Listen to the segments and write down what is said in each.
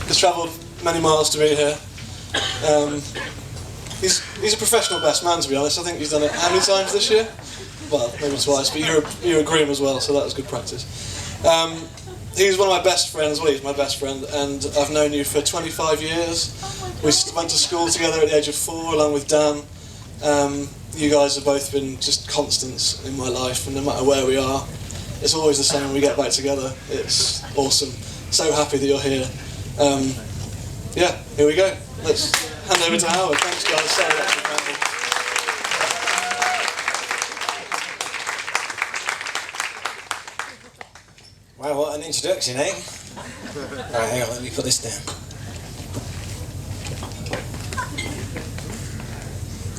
has travelled many miles to be here. He's a professional best man, to be honest. I think he's done it how many times this year? Well, maybe twice, but you're a groom as well, so that was good practice. He's one of my best friends, well, he's my best friend, and I've known you for 25 years. We went to school together at the age of 4, along with Dan. You guys have both been just constants in my life, and no matter where we are, it's always the same when we get back together. It's awesome. So happy that you're here. Yeah, here we go. Let's hand over to Howard. Thanks, guys, so much for coming. Wow, what an introduction, eh? Right, hang on, let me put this down.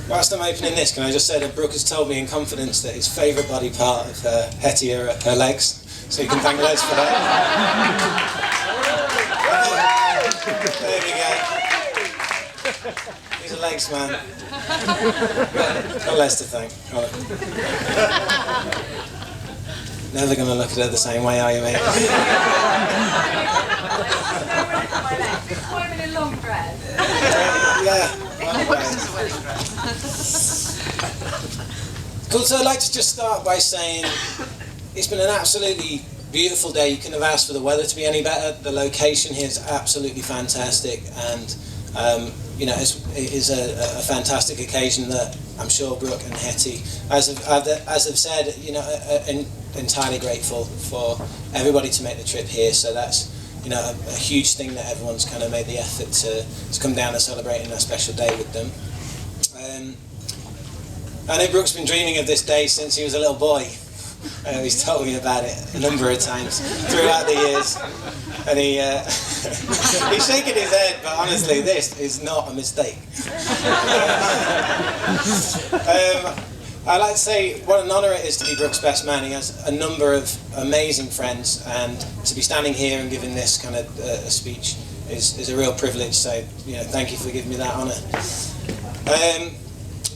Whilst I'm opening this, can I just say that Brooke has told me in confidence that his favourite body part of Hetty are her legs, so you can thank Les for that. There we go. He's a legs man. Got Les to thank. Never going to look at her the same way, are you, mate? I'm in a long dress. Yeah. Cool, so I'd like to just start by saying it's been an absolutely beautiful day. You couldn't have asked for the weather to be any better. The location here is absolutely fantastic, and you know, it is a fantastic occasion that I'm sure Brooke and Hetty, as have said, you know, entirely grateful for everybody to make the trip here. So that's, you know, a huge thing that everyone's kind of made the effort to come down and celebrating a special day with them. I know Brooke's been dreaming of this day since he was a little boy. He's told me about it a number of times throughout the years, and he's shaking his head, but honestly, this is not a mistake. I'd like to say what an honour it is to be Brooke's best man. He has a number of amazing friends, and to be standing here and giving this kind of a speech is a real privilege. So, you know, thank you for giving me that honour. I'd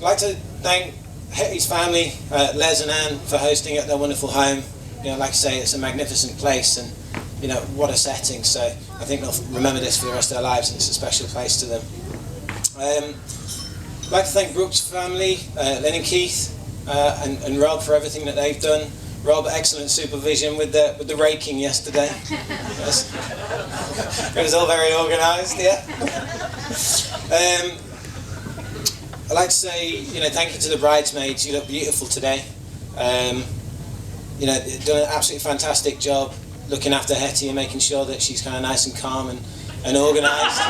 like to thank Hetty's family, Les and Anne, for hosting at their wonderful home. You know, like I say, it's a magnificent place, and you know, what a setting. So I think they'll remember this for the rest of their lives, and it's a special place to them. I'd like to thank Brooke's family, Lynn and Keith, and Rob for everything that they've done. Rob, excellent supervision with the raking yesterday. It was all very organised, yeah. I'd like to say, you know, thank you to the bridesmaids. You look beautiful today. You know, done an absolutely fantastic job looking after Hetty and making sure that she's kind of nice and calm and organised.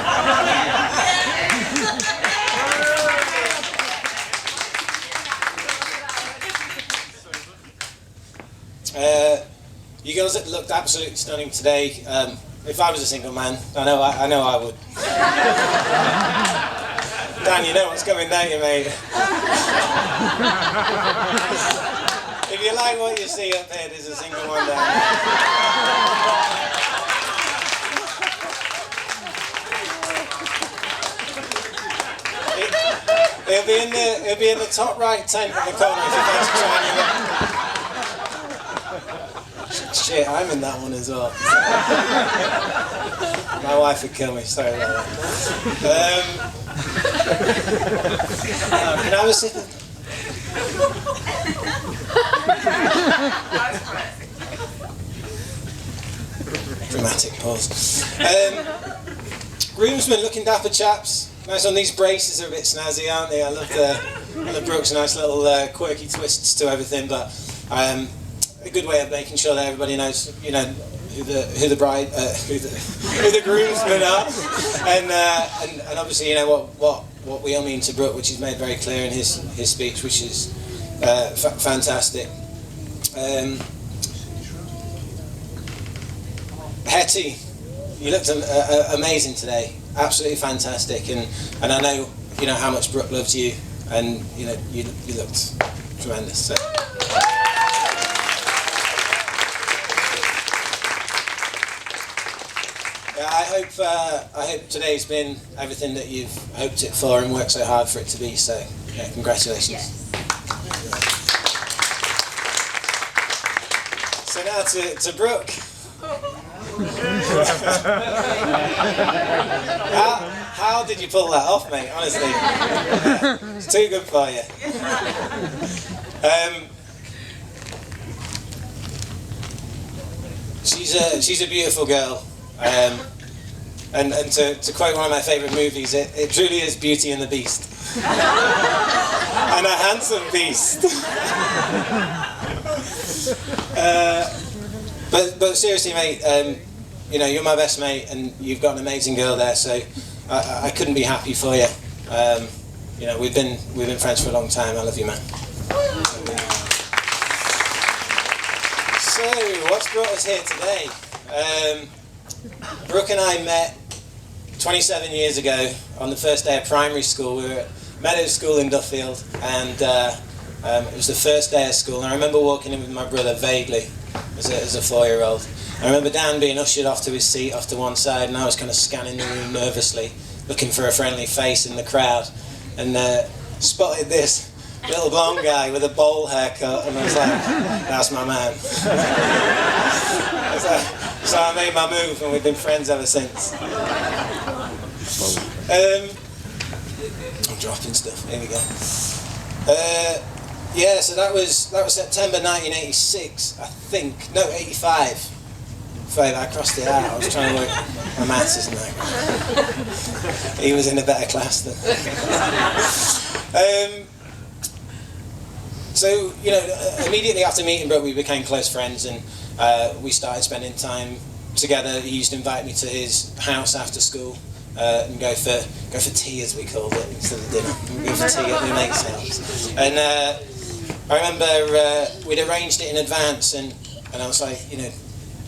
You girls looked absolutely stunning today. If I was a single man, I know I would. Dan, you know what's coming, don't you, mate? If you like what you see up here, there's a single one down there. It'll be in the top right tent in the corner if you fancy trying it. Shit, I'm in that one as well. My wife would kill me, sorry about that. Can I have a sip? Dramatic pause. Groomsmen, looking dapper chaps. Nice on. These braces are a bit snazzy, aren't they? I love Brooke's nice little quirky twists to everything, but a good way of making sure that everybody knows, you know, who the groomsmen are, and obviously, you know, what we all mean to Brooke, which is made very clear in his speech, which is fantastic. Hetty, you looked amazing today, absolutely fantastic, and I know, you know, how much Brooke loves you, and you know, you looked tremendous. So. I hope today's been everything that you've hoped it for and worked so hard for it to be. So, yeah, congratulations. Yes. So now to Brooke. How did you pull that off, mate? Honestly, it's too good for you. She's a beautiful girl, and to quote one of my favourite movies, it truly is Beauty and the Beast, and a handsome beast. But seriously, mate, you know, you're my best mate, and you've got an amazing girl there, so I couldn't be happy for you. You know, we've been friends for a long time. I love you, man. So, what's brought us here today? Brooke and I met 27 years ago on the first day of primary school. We met at school in Duffield, and it was the first day of school. And I remember walking in with my brother vaguely as a 4-year-old. I remember Dan being ushered off to his seat, off to one side, and I was kind of scanning the room nervously, looking for a friendly face in the crowd, and spotted this little blonde guy with a bowl haircut, and I was like, that's my man. So I made my move, and we've been friends ever since. I'm dropping stuff. Here we go. Yeah, so that was September 1986, I think. No, 85. I crossed it out. I was trying to work. My maths isn't that great. He was in a better class than. So, you know, immediately after meeting Brooke, we became close friends, and we started spending time together. He used to invite me to his house after school and go for tea, as we called it, instead of dinner. We'd go for tea at my mate's house. And I remember we'd arranged it in advance, and I was like, you know,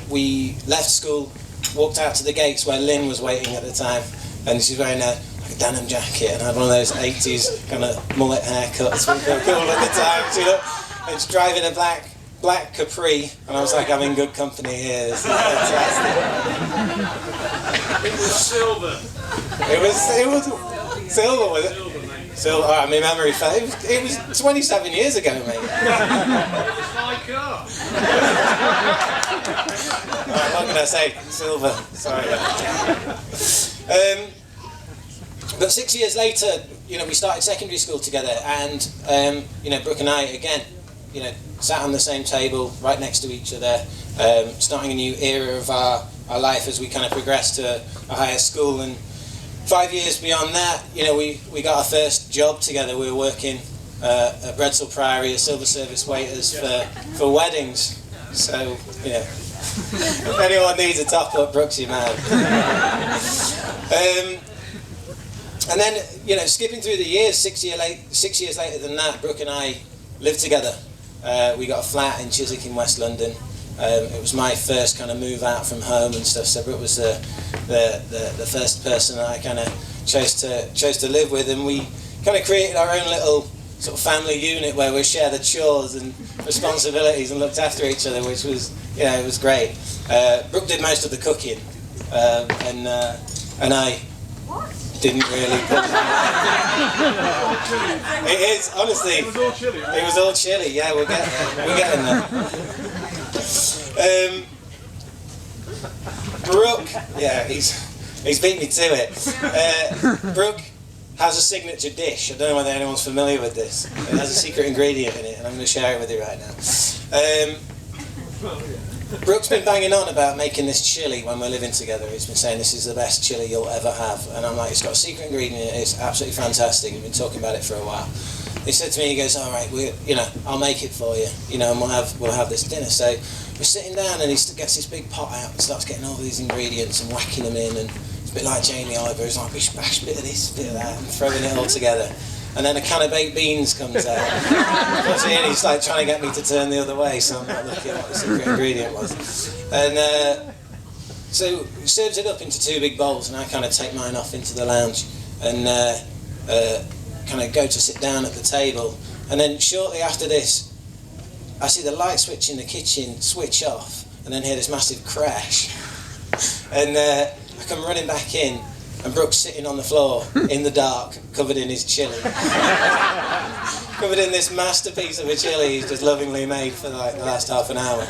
we left school, walked out to the gates where Lynn was waiting at the time, and she's wearing a denim jacket and had one of those 80s kind of mullet haircuts, which were cool at the time. She looked, and she's driving a black Capri, and I was like, I'm in good company here. This is fantastic. It was silver. It was silver, was it? Silver. Oh, my memory fell. It was 27 years ago, mate. It was my car. Right, what can I say? Silver. Sorry. But 6 years later, you know, we started secondary school together, and you know, Brooke and I again, you know, sat on the same table, right next to each other, starting a new era of our life as we kind of progressed to a higher school. And 5 years beyond that, you know, we got our first job together. We were working at Bredsall Priory as silver service waiters for weddings. So, you know, if anyone needs a top up, Brooke's your man. And then, you know, skipping through the years, 6 years later than that, Brooke and I lived together. We got a flat in Chiswick in West London. It was my first kind of move out from home and stuff, so Brooke was the first person that I kind of chose to live with, and we kind of created our own little sort of family unit where we shared the chores and responsibilities and looked after each other, which was, you know, it was great. Brooke did most of the cooking, and I didn't really put It is, honestly. It was all chilly, right? It was all chilly, yeah, we're getting there. Brooke, yeah, he's beat me to it. Brooke has a signature dish. I don't know whether anyone's familiar with this. It has a secret ingredient in it, and I'm going to share it with you right now. Brooke's been banging on about making this chili when we're living together. He's been saying this is the best chili you'll ever have, and I'm like, it's got a secret ingredient in it. It's absolutely fantastic. We've been talking about it for a while. He said to me, he goes, all right, you know, I'll make it for you, you know, and we'll have this dinner. So we're sitting down, and he gets this big pot out and starts getting all these ingredients and whacking them in, and it's a bit like Jamie Oliver. He's like, bish bash, bit of this, bit of that, and throwing it all together. And then a can of baked beans comes out. And he's like trying to get me to turn the other way, so I'm not looking at what the secret ingredient was. And so he serves it up into 2 big bowls, and I kind of take mine off into the lounge and kind of go to sit down at the table. And then shortly after this, I see the light switch in the kitchen switch off, and then hear this massive crash. And I come running back in, and Brooke's sitting on the floor in the dark, covered in his chili. Covered in this masterpiece of a chili he's just lovingly made for like the last half an hour.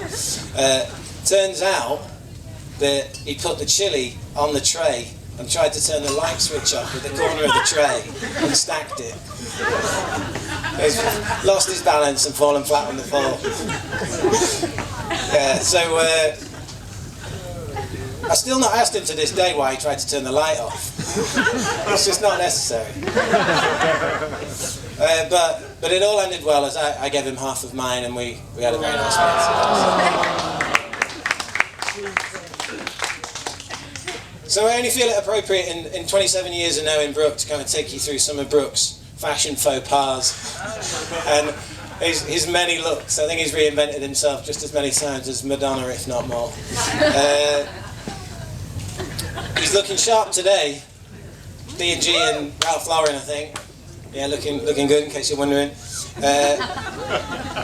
Turns out that he put the chili on the tray and tried to turn the light switch off with the corner of the tray and stacked it. He's lost his balance and fallen flat on the floor. Yeah, so I still not asked him to this day why he tried to turn the light off. It's just not necessary. But it all ended well as I gave him half of mine and we had a very nice meal. So I only feel it appropriate in 27 years of knowing Brooke to kind of take you through some of Brooke's fashion faux pas and his many looks. I think he's reinvented himself just as many times as Madonna, if not more. He's looking sharp today. D&G and Ralph Lauren, I think. Yeah, looking good in case you're wondering.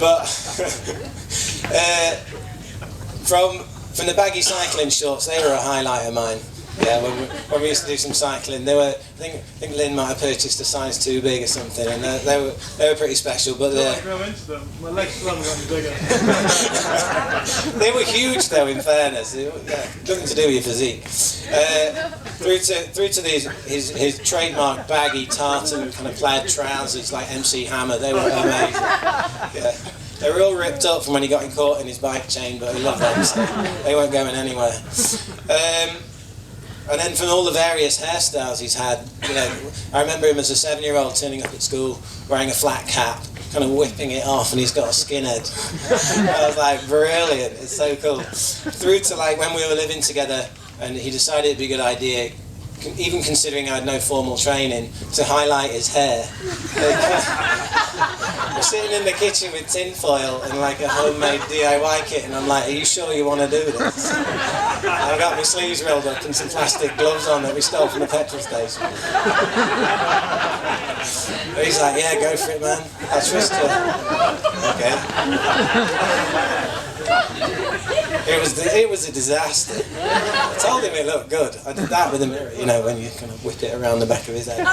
But from the baggy cycling shorts, they were a highlight of mine. Yeah, when we used to do some cycling, they were. I think Lynn might have purchased a size too big or something, and they were pretty special. But I grow into them. My legs still haven't gotten bigger. They were huge, though. In fairness, nothing to do with your physique. Through to his trademark baggy tartan kind of plaid trousers like MC Hammer. They were amazing. Yeah. They were all ripped up from when he got caught in his bike chain, but he loved them, so they weren't going anywhere. And then from all the various hairstyles he's had, you know, I remember him as a 7-year-old turning up at school wearing a flat cap, kind of whipping it off, and he's got a skinhead. I was like, brilliant, it's so cool. Through to like when we were living together and he decided it'd be a good idea, even considering I had no formal training, to highlight his hair. We're sitting in the kitchen with tinfoil and like a homemade DIY kit, and I'm like, are you sure you want to do this? And I got my sleeves rolled up and some plastic gloves on that we stole from the petrol station. But he's like, yeah, go for it, man. I trust you. Okay. It was a disaster. I told him it looked good. I did that with a mirror, you know, when you kind of whip it around the back of his head.